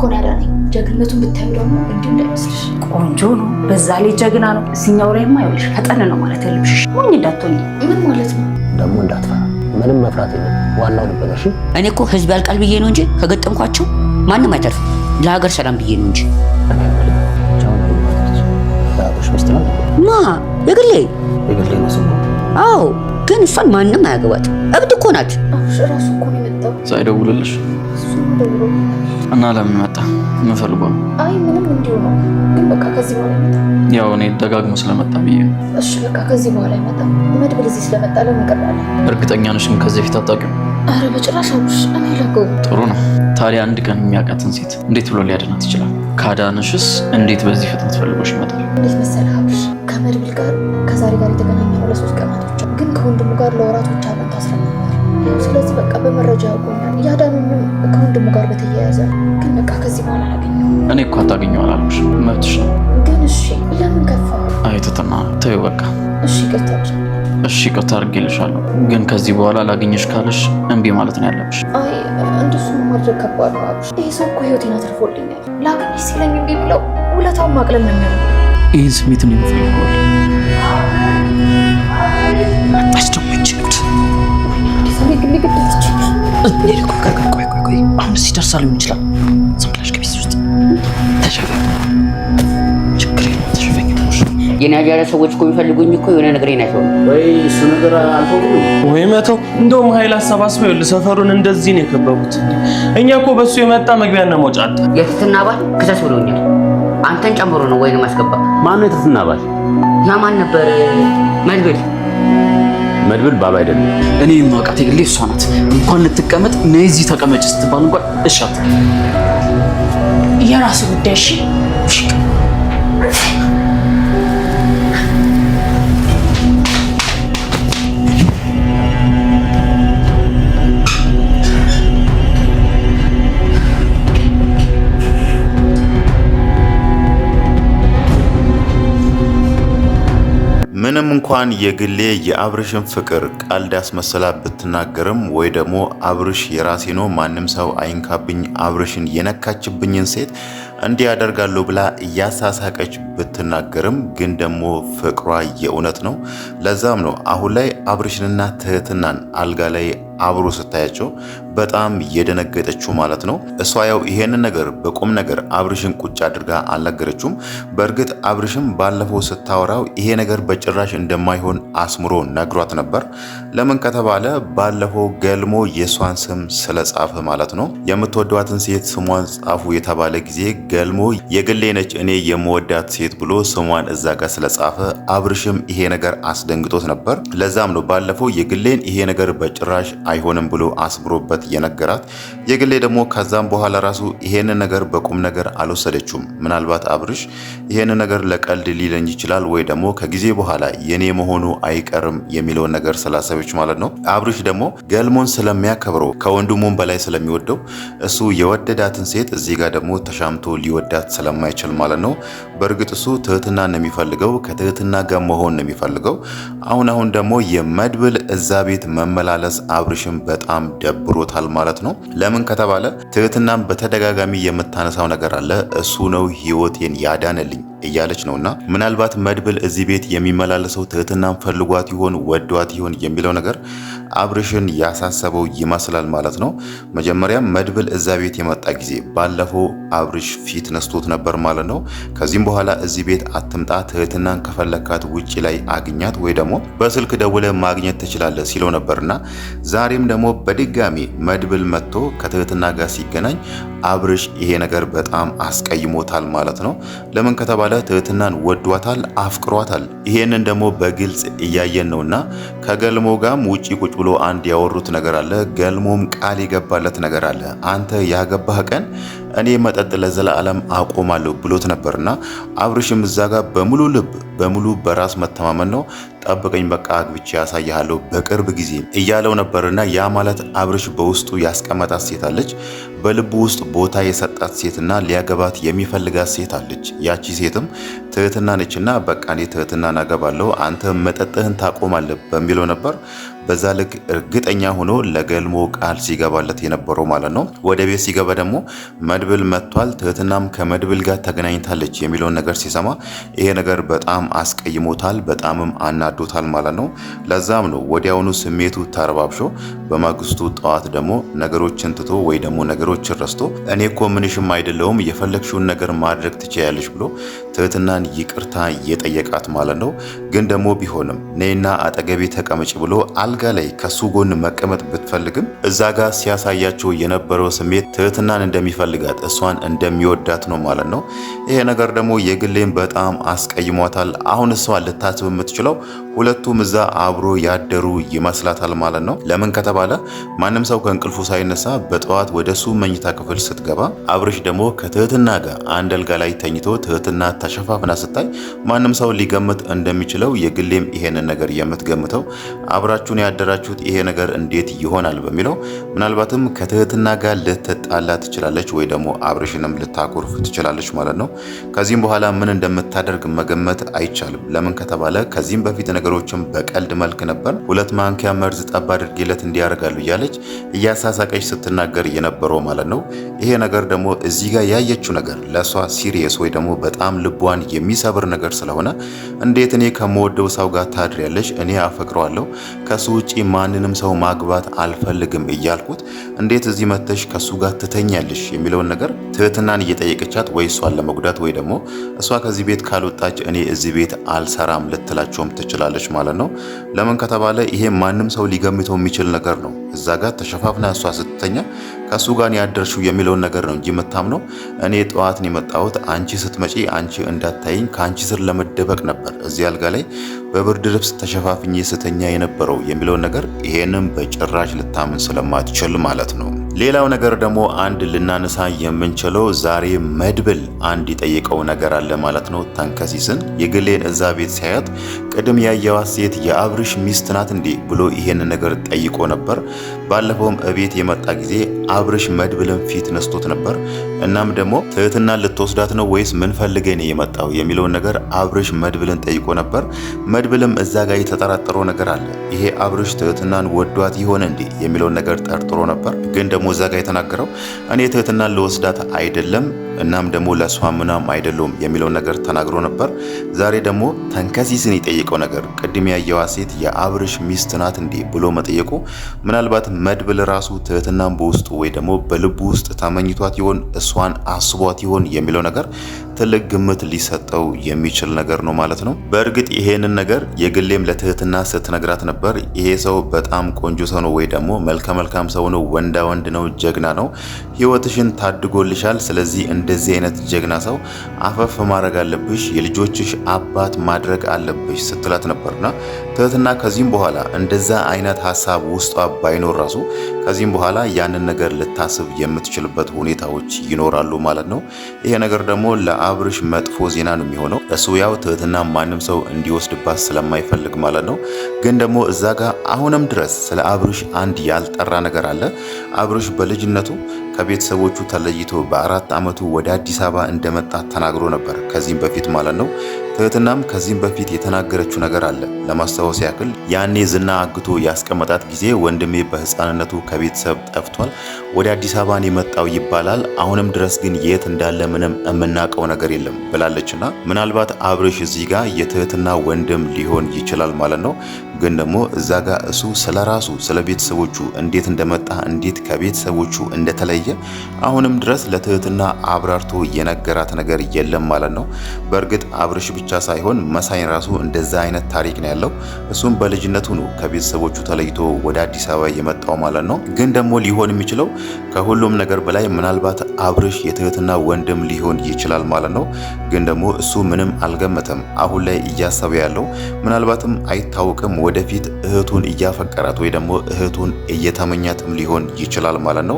እኮ ነው ያዳነኝ። ጀግንነቱን ብታዩ ደግሞ እንዲሁ እንዳይመስልሽ ቆንጆ ነው። በዛ ላይ ጀግና ነው። እዚህኛው ላይማ ይኸውልሽ ፈጠን ነው ማለት ያለብሽ። ሞኝ እንዳትሆኝ። ምን ማለት ነው ደግሞ? እንዳትፈራ፣ ምንም መፍራት የለም። ዋናው ልብ ነሽ። እኔ እኮ ህዝብ ያልቃል ብዬ ነው እንጂ ከገጠምኳቸው ማንም አይተርፍም። ለሀገር ሰላም ብዬ ነው እንጂ። ለአብርሽ ሚስት ነው ማ የግሌ ነው ስሙ። አዎ፣ ግን እሷን ማንም አያገባት። እብድ እኮ ናት። አብርሽ ራሱ እኮ ነው የመጣው። ሳይደውልልሽ እና ለምን መጣ? ምን ፈልጎ ነው? አይ ምንም እንዲሁ ነው። ግን በቃ ከዚህ በኋላ አይመጣም። ያው እኔ ደጋግሞ ስለመጣ ብዬ ነው። እሺ በቃ ከዚህ በኋላ አይመጣም። መድብል እዚህ ስለመጣ ለምን ቀርባለ? እርግጠኛ ነሽ? ከዚህ በፊት አታውቂውም? አረ በጭራሽ አብርሽ፣ እኔ ለገው። ጥሩ ነው። ታዲያ አንድ ቀን የሚያውቃትን ሴት እንዴት ብሎ ሊያድናት ይችላል? ካዳንሽስ እንዴት በዚህ ፍጥነት ፈልጎሽ ይመጣል? እንዴት መሰለህ አብርሽ፣ ከመድብል ጋር ከዛሬ ጋር የተገናኘነው ለ3 ቀናቶች፣ ግን ከወንድሙ ጋር ለወራቶች አብረን ታስረን ነበር። ስለዚህ በቃ በመረጃ ያውቁኛል። ያዳኑኝም ከወንድሙ ጋር በተያያዘ። ግን በቃ ከዚህ በኋላ አላገኘው። እኔ እኮ አታገኘው አላልኩሽ? መብትሽ ነው። ግን እሺ ለምን ከፋ? አይ ትትና ተይው በቃ። እሺ ይቅርታ። እሺ ይቅርታ አድርጌልሻለሁ። ግን ከዚህ በኋላ ላገኘሽ ካለሽ እምቢ ማለት ነው ያለብሽ። አይ እንደሱ ማድረግ ከባድ ነው አብርሽ። ይሄ ሰው እኮ ህይወቴን አትርፎልኛል። ላገኘሽ ሲለኝ እምቢ ብለው ውለታውን ማቅለል ነው የሚሆነው። ይህን ስሜት ነው የምፈልገው። መጣች ደግሞ ይችላል። ግን ግድትች ቆይ አሁን እዚህ ደርሳ ሊሆን ይችላል። ዝም ብለሽ ከቤት ውስጥ ተሸፈኝ። ችግር የለም ተሸፈኝ። የኔ አጃራ ሰዎች እኮ የሚፈልጉኝ እኮ የሆነ ነገር ናቸው። ወይ እሱ ነገር አልፎ ወይ መተው። እንደውም ኃይል አሰባስበው ይኸውልህ ሰፈሩን እንደዚህ ነው የከበቡት። እኛ እኮ በሱ የመጣ መግቢያና መውጫ አጣ። የትትና ባል ክሰስ ብሎኛል። አንተን ጨምሮ ነው ወይ ነው ማስገባ? ማን ነው የትትና ባል? ያ ማን ነበር? መድብል ባሉ አይደለም። እኔ የማውቃት የግሌ እሷ ናት። እንኳን ልትቀመጥ ነይ እዚህ ተቀመጭ ስትባል እንኳን እሻት። የራሱ ጉዳይ እሺ። ምንም እንኳን የግሌ የአብርሽን ፍቅር ቀልድ አስመስላ ብትናገርም ወይ ደግሞ አብርሽ የራሴ ነው ማንም ሰው አይንካብኝ፣ አብርሽን የነካችብኝን ሴት እንዲህ ያደርጋለሁ ብላ እያሳሳቀች ብትናገርም ግን ደግሞ ፍቅሯ የእውነት ነው። ለዛም ነው አሁን ላይ አብርሽንና ትህትናን አልጋ ላይ አብሮ ስታያቸው በጣም የደነገጠችው ማለት ነው። እሷ ያው ይሄንን ነገር በቁም ነገር አብርሽን ቁጭ አድርጋ አልነገረችውም። በእርግጥ አብርሽም ባለፈው ስታወራው ይሄ ነገር በጭራሽ እንደማይሆን አስምሮ ነግሯት ነበር። ለምን ከተባለ ባለፈው ገልሞ የሷን ስም ስለጻፈ ማለት ነው። የምትወዷትን ሴት ስሟን ጻፉ የተባለ ጊዜ ገልሞ የግሌ ነች እኔ የምወዳት ሴት ብሎ ስሟን እዛ ጋር ስለጻፈ አብርሽም ይሄ ነገር አስደንግጦት ነበር። ለዛም ነው ባለፈው የግሌን ይሄ ነገር በጭራሽ አይሆንም ብሎ አስምሮበት የነገራት። የግሌ ደግሞ ከዛም በኋላ ራሱ ይሄንን ነገር በቁም ነገር አልወሰደችውም። ምናልባት አብርሽ ይሄንን ነገር ለቀልድ ሊለኝ ይችላል ወይ ደግሞ ከጊዜ በኋላ የኔ መሆኑ አይቀርም የሚለውን ነገር ስላሰበች ማለት ነው። አብርሽ ደግሞ ገልሞን ስለሚያከብረው ከወንድሙም በላይ ስለሚወደው እሱ የወደዳትን ሴት እዚህ ጋር ደግሞ ተሻምቶ ሊወዳት ስለማይችል ማለት ነው። በእርግጥ እሱ ትህትና ነው የሚፈልገው፣ ከትህትና ጋር መሆን ነው የሚፈልገው። አሁን ደግሞ የመድብል እዛ ቤት መመላለስ አብርሽም በጣም ደብሮታል ማለት ነው። ለምን ከተባለ ትህትናም በተደጋጋሚ የምታነሳው ነገር አለ። እሱ ነው ህይወቴን ያዳነልኝ እያለች ነውና ምናልባት መድብል እዚህ ቤት የሚመላለሰው ትህትናን ፈልጓት ይሆን ወዷት ይሆን የሚለው ነገር አብርሽን ያሳሰበው ይመስላል ማለት ነው። መጀመሪያ መድብል እዛ ቤት የመጣ ጊዜ ባለፈው አብርሽ ፊት ነስቶት ነበር ማለት ነው። ከዚህም በኋላ እዚህ ቤት አትምጣ፣ ትህትናን ከፈለካት ውጪ ላይ አግኛት ወይ ደግሞ በስልክ ደውለ ማግኘት ትችላለህ ሲለው ነበርና ዛሬም ደግሞ በድጋሚ መድብል መጥቶ ከትህትና ጋር ሲገናኝ አብርሽ ይሄ ነገር በጣም አስቀይሞታል ማለት ነው። ለምን ከተባለ ትህትናን ወዷታል፣ አፍቅሯታል። ይሄንን ደግሞ በግልጽ እያየን ነውና ከገልሞ ጋርም ውጪ ቁጭ ብሎ አንድ ያወሩት ነገር አለ። ገልሞም ቃል የገባለት ነገር አለ። አንተ ያገባህ ቀን እኔ መጠጥ ለዘላለም አቆማለሁ ብሎት ነበርና አብርሽም እዛ ጋር በሙሉ ልብ በሙሉ በራስ መተማመን ነው ጠብቀኝ በቃ አግብቼ ያሳያለሁ በቅርብ ጊዜ እያለው ነበርና ያ ማለት አብርሽ በውስጡ ያስቀመጣት ሴት አለች፣ በልቡ ውስጥ ቦታ የሰጣት ሴትና ሊያገባት የሚፈልጋት ሴት አለች። ያቺ ሴትም ትህትና ነችና በቃ እኔ ትህትናን አገባለሁ አንተ መጠጥህን ታቆማለህ በሚለው ነበር በዛ ልክ እርግጠኛ ሆኖ ለገልሞ ቃል ሲገባለት የነበረው ማለት ነው። ወደ ቤት ሲገባ ደግሞ መድብል መጥቷል፣ ትህትናም ከመድብል ጋር ተገናኝታለች የሚለውን ነገር ሲሰማ ይሄ ነገር በጣም አስቀይሞታል፣ በጣምም አናዶታል ማለት ነው። ለዛም ነው ወዲያውኑ ስሜቱ ተረባብሾ በማግስቱ ጠዋት ደግሞ ነገሮችን ትቶ ወይ ደግሞ ነገሮችን ረስቶ እኔ እኮ ምንሽም አይደለሁም የፈለግሽውን ነገር ማድረግ ትችያለሽ ብሎ ትህትናን ይቅርታ እየጠየቃት ማለት ነው። ግን ደግሞ ቢሆንም ነይና አጠገቤ ተቀመጭ ብሎ አልጋ ላይ ከሱ ጎን መቀመጥ ብትፈልግም እዛ ጋር ሲያሳያቸው የነበረው ስሜት ትህትናን እንደሚፈልጋት እሷን እንደሚወዳት ነው ማለት ነው። ይሄ ነገር ደግሞ የግሌን በጣም አስቀይሟታል። አሁን እሷ ልታስብ የምትችለው ሁለቱም እዛ አብሮ ያደሩ ይመስላታል ማለት ነው። ለምን ከተባለ ማንም ሰው ከእንቅልፉ ሳይነሳ በጠዋት ወደሱ መኝታ ክፍል ስትገባ አብርሽ ደግሞ ከትህትና ጋር አንድ አልጋ ላይ ተኝቶ ትህትና ተሸፋፍና ስታይ ማንም ሰው ሊገምት እንደሚችለው የግሌም ይሄንን ነገር የምትገምተው አብራችሁን ያደራችሁት ይሄ ነገር እንዴት ይሆናል በሚለው ምናልባትም ከትህትና ጋር ልትጣላ ትችላለች ወይ ደግሞ አብርሽንም ልታኮርፍ ትችላለች ማለት ነው። ከዚህም በኋላ ምን እንደምታደርግ መገመት አይቻልም። ለምን ከተባለ ከዚህም በፊት ነገሮችን በቀልድ መልክ ነበር 2 ማንኪያ መርዝ ጠብ አድርጌለት እንዲያደርጋሉ እያለች እያሳሳቀች ስትናገር የነበረው ማለት ነው። ይሄ ነገር ደግሞ እዚህ ጋር ያየችው ነገር ለሷ ሲሪየስ ወይ ደግሞ በጣም ልቧን የሚሰብር ነገር ስለሆነ እንዴት እኔ ከምወደው ሰው ጋር ታድሪያለሽ? እኔ አፈቅረዋለሁ ከሱ ውጪ ማንንም ሰው ማግባት አልፈልግም እያልኩት እንዴት እዚህ መተሽ ከሱ ጋር ትተኛለሽ የሚለውን ነገር ትህትናን እየጠየቀቻት ወይ እሷን ለመጉዳት ወይ ደግሞ እሷ ከዚህ ቤት ካልወጣች እኔ እዚህ ቤት አልሰራም ልትላቸውም ትችላለች ማለት ነው። ለምን ከተባለ ይሄ ማንም ሰው ሊገምተው የሚችል ነገር ነው። እዛ ጋር ተሸፋፍና እሷ ስትተኛ ከሱ ጋር ያደርሽው የሚለውን ነገር ነው እንጂ የምታምነው እኔ ጠዋትን የመጣሁት አንቺ ስትመጪ አንቺ እንዳታይኝ ከአንቺ ስር ለመደበቅ ነበር እዚህ አልጋ ላይ በብርድ ልብስ ተሸፋፍኜ ስተኛ የነበረው የሚለውን ነገር ይሄንን በጭራሽ ልታምን ስለማትችል ማለት ነው። ሌላው ነገር ደግሞ አንድ ልናነሳ የምንችለው ዛሬ መድብል አንድ የጠየቀው ነገር አለ ማለት ነው። ተንከሲስን የግሌን እዛ ቤት ሲያያት ቅድም ያየዋት ሴት የአብርሽ ሚስት ናት እንዴ ብሎ ይሄንን ነገር ጠይቆ ነበር። ባለፈውም እቤት የመጣ ጊዜ አብርሽ መድብልን ፊት ነስቶት ነበር። እናም ደግሞ ትህትና ልትወስዳት ነው ወይስ ምን ፈልገህ ነው የመጣው የሚለውን ነገር አብርሽ መድብልን ጠይቆ ነበር። መድብልም እዛ ጋር የተጠራጠረው ነገር አለ። ይሄ አብርሽ ትህትናን ወዷት ይሆን እንዴ የሚለውን ነገር ጠርጥሮ ነበር። ግን ደግሞ እዛ ጋር የተናገረው እኔ ትህትናን ልወስዳት አይደለም እናም ደግሞ ለሷ ምናም አይደለም የሚለው ነገር ተናግሮ ነበር። ዛሬ ደግሞ ተንከሲስን የጠየቀው ነገር ቅድም ያየዋ ሴት የአብርሽ ሚስት ናት እንዴ ብሎ መጠየቁ ምናልባት መድብል ራሱ ትህትናን በውስጡ ወይ ደግሞ በልቡ ውስጥ ተመኝቷት ይሆን እሷን አስቧት ይሆን የሚለው ነገር ትልቅ ግምት ሊሰጠው የሚችል ነገር ነው ማለት ነው። በእርግጥ ይሄንን ነገር የግሌም ለትህትና ስትነግራት ነበር። ይሄ ሰው በጣም ቆንጆ ሰው ነው ወይ ደግሞ መልካም ሰው ነው፣ ወንዳ ወንድ ነው፣ ጀግና ነው፣ ህይወትሽን ታድጎልሻል። ስለዚህ እንደዚህ አይነት ጀግና ሰው አፈፍ ማድረግ አለብሽ፣ የልጆችሽ አባት ማድረግ አለብሽ ስትላት ነበርና ትህትና ከዚህም በኋላ እንደዛ አይነት ሀሳብ ውስጧ ባይኖር ራሱ ከዚህም በኋላ ያንን ነገር ልታስብ የምትችልበት ሁኔታዎች ይኖራሉ ማለት ነው። ይሄ ነገር ደግሞ ለአብርሽ መጥፎ ዜና ነው የሚሆነው። እሱ ያው ትህትና ማንም ሰው እንዲወስድባት ስለማይፈልግ ማለት ነው። ግን ደግሞ እዛ ጋር አሁንም ድረስ ስለ አብርሽ አንድ ያልጠራ ነገር አለ። አብርሽ በልጅነቱ ከቤተሰቦቹ ተለይቶ በ4 ዓመቱ ወደ አዲስ አበባ እንደመጣ ተናግሮ ነበር ከዚህም በፊት ማለት ነው። ትህትናም ከዚህም በፊት የተናገረችው ነገር አለ። ለማስታወስ ያክል ያኔ ዝና አግቶ ያስቀመጣት ጊዜ ወንድሜ በህፃንነቱ ከቤተሰብ ጠፍቷል፣ ወደ አዲስ አበባ የመጣው ይባላል፣ አሁንም ድረስ ግን የት እንዳለ ምንም የምናውቀው ነገር የለም ብላለችና ምናልባት አብርሽ እዚህ ጋር የትህትና ወንድም ሊሆን ይችላል ማለት ነው። ግን ደግሞ እዛ ጋር እሱ ስለራሱ ስለ ቤተሰቦቹ እንዴት እንደመጣ እንዴት ከቤተሰቦቹ እንደተለየ አሁንም ድረስ ለትህትና አብራርቶ የነገራት ነገር የለም ማለት ነው። በእርግጥ አብርሽ ብቻ ሳይሆን መሳይን ራሱ እንደዛ አይነት ታሪክ ነው ያለው። እሱም በልጅነቱ ነው ከቤተሰቦቹ ተለይቶ ወደ አዲስ አበባ የመጣው ማለት ነው። ግን ደግሞ ሊሆን የሚችለው ከሁሉም ነገር በላይ ምናልባት አብርሽ የትህትና ወንድም ሊሆን ይችላል ማለት ነው። ግን ደግሞ እሱ ምንም አልገመተም። አሁን ላይ እያሰበ ያለው ምናልባትም አይታወቅም ወደፊት እህቱን እያፈቀራት ወይ ደግሞ እህቱን እየተመኛትም ሊሆን ይችላል ማለት ነው።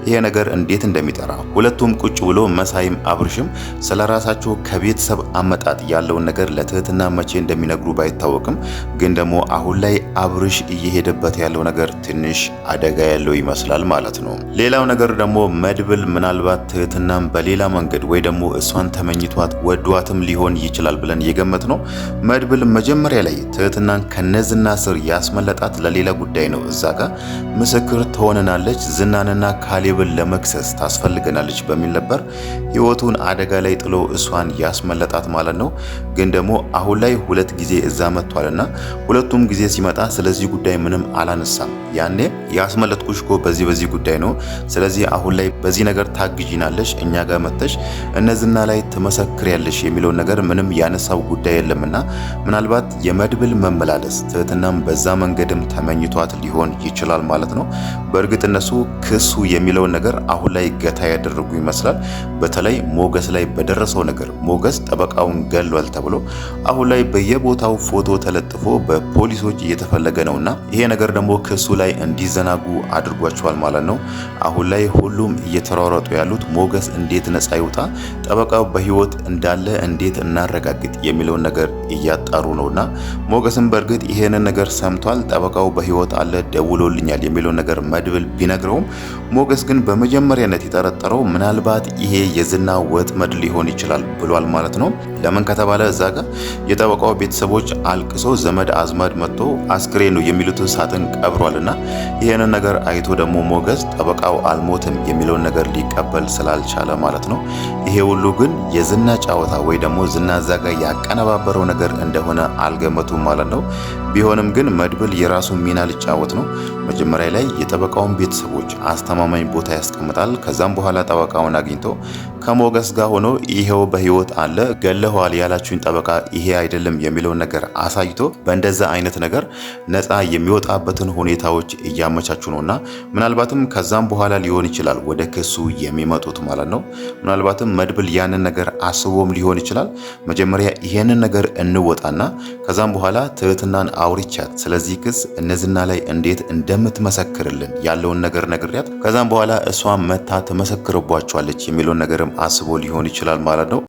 ይሄ ነገር እንዴት እንደሚጠራ ሁለቱም ቁጭ ብሎ መሳይም አብርሽም ስለራሳቸው ከቤተሰብ አመጣጥ ያለውን ነገር ለትህትና መቼ እንደሚነግሩ ባይታወቅም ግን ደግሞ አሁን ላይ አብርሽ እየሄደበት ያለው ነገር ትንሽ አደጋ ያለው ይመስላል ማለት ነው። ሌላው ነገር ደግሞ መድብል ምናልባት ትህትናም በሌላ መንገድ ወይ ደግሞ እሷን ተመኝቷት ወዷትም ሊሆን ይችላል ብለን የገመት ነው። መድብል መጀመሪያ ላይ ትህትናን ከነዝና ስር ያስመለጣት ለሌላ ጉዳይ ነው። እዛ ጋር ምስክር ትሆነናለች፣ ዝናንና ካሌብን ለመክሰስ ታስፈልገናለች በሚል ነበር ህይወቱን አደጋ ላይ ጥሎ እሷን ያስመለጣት ማለት ነው። ግን ደግሞ አሁን ላይ ሁለት ጊዜ እዛ መጥቷልና ሁለቱም ጊዜ ሲመጣ ስለዚህ ጉዳይ ምንም አላነሳም። ያኔ ያስመለጥኩሽ እኮ በዚህ ጉዳይ ነው፣ ስለዚህ አሁን ላይ በዚህ ነገር ታግጂናለሽ፣ እኛ ጋር መጥተሽ እነዝና ላይ ትመሰክሪያለሽ የሚለው ነገር ምንም ያነሳው ጉዳይ የለምና ምናልባት የመድብል መመላለስ ትህትናም በዛ መንገድም ተመኝቷት ሊሆን ይችላል ማለት ነው። በእርግጥ እነሱ ክሱ የሚለውን ነገር አሁን ላይ ገታ ያደረጉ ይመስላል። በተለይ ሞገስ ላይ በደረሰው ነገር ሞገስ ጠበቃውን ገሏል ተብሎ አሁን ላይ በየቦታው ፎቶ ተለጥፎ በፖሊሶች እየተፈለገ ነውና ይሄ ነገር ደግሞ ክሱ ላይ እንዲዘናጉ አድርጓቸዋል ማለት ነው። አሁን ላይ ሁሉም እየተሯሯጡ ያሉት ሞገስ እንዴት ነፃ ይውጣ፣ ጠበቃው በህይወት እንዳለ እንዴት እናረጋግጥ የሚለውን ነገር እያጣሩ ነውና ሞገስም በእርግጥ ይሄንን ነገር ሰምቷል። ጠበቃው በህይወት አለ ደውሎልኛል የሚለውን ነገር መድብል ቢነግረውም ሞገስ ግን በመጀመሪያነት የጠረጠረው ምናልባት ይሄ የዝና ወጥመድ ሊሆን ይችላል ብሏል ማለት ነው። ለምን ከተባለ እዛ ጋር የጠበቃው ቤተሰቦች አልቅሶ ዘመድ አዝማድ መጥቶ አስክሬን ነው የሚሉትን ሳጥን ቀብሯልና ይሄንን ነገር አይቶ ደግሞ ሞገስ ጠበቃው አልሞትም የሚለውን ነገር ሊቀበል ስላልቻለ ማለት ነው። ይሄ ሁሉ ግን የዝና ጫወታ ወይ ደግሞ ዝና እዛ ጋር ያቀነባበረው ነገር እንደሆነ አልገመቱም ማለት ነው። ቢሆንም ግን መድብል የራሱን ሚና ሊጫወት ነው። መጀመሪያ ላይ የጠበቃውን ቤተሰቦች አስተማማኝ ቦታ ያስቀምጣል። ከዛም በኋላ ጠበቃውን አግኝቶ ከሞገስ ጋር ሆኖ ይሄው በህይወት አለ ገለኋል ያላችሁኝ ጠበቃ ይሄ አይደለም የሚለውን ነገር አሳይቶ በእንደዛ አይነት ነገር ነፃ የሚወጣበትን ሁኔታዎች እያመቻቹ ነውና ምናልባትም ከዛም በኋላ ሊሆን ይችላል ወደ ክሱ የሚመጡት ማለት ነው። ምናልባትም መድብል ያንን ነገር አስቦም ሊሆን ይችላል። መጀመሪያ ይሄንን ነገር እንወጣና ከዛም በኋላ ትህትናን አውሪቻት ስለዚህ ክስ እነዝና ላይ እንዴት እንደምትመሰክርልን ያለውን ነገር ነግሪያት ከዛም በኋላ እሷ መታ ትመሰክርባቸዋለች የሚለውን ነገርም አስቦ ሊሆን ይችላል ማለት ነው።